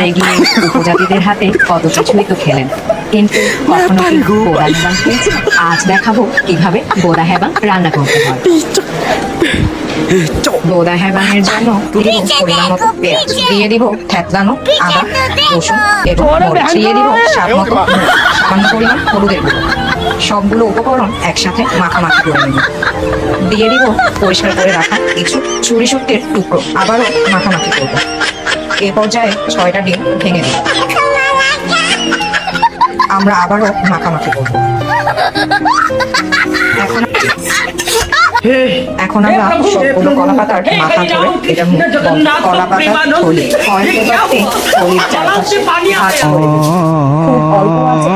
পারে গিয়ে উপজাতিদের হাতে কত কিছুই তো খেলেন, কিন্তু কখনো কি বোদা হেবাং খেয়েছেন? আজ দেখাবো কিভাবে বোদা হেবাং রান্না করতে হয়। বোদা হেবাংয়ের জন্য দিব পরিমাণ মতো পেঁয়াজ, দিয়ে দিব থেতলানো আদা, রসুন এবং মরিচ, দিয়ে দিব স্বাদ মতো সামান্য পরিমাণ হলুদের গুঁড়ো। সবগুলো উপকরণ একসাথে মাখামাখি করে নেব। দিয়ে দিব পরিষ্কার করে রাখা কিছু চুরি শুটকির টুকরো, আবারও মাখামাখি করব। এ পর্যায়ে 6টা ডিম ভেঙে দিব। আমরা আবারও মাখামাখি করব। এখন আমরা সবগুলো কলা পাতার মাথা ধরে এটা কলা পাতার থলি ফয়েল পেপারতে থলির চারপাশে ভাঁজ করে দিব। খুব অল্প আছে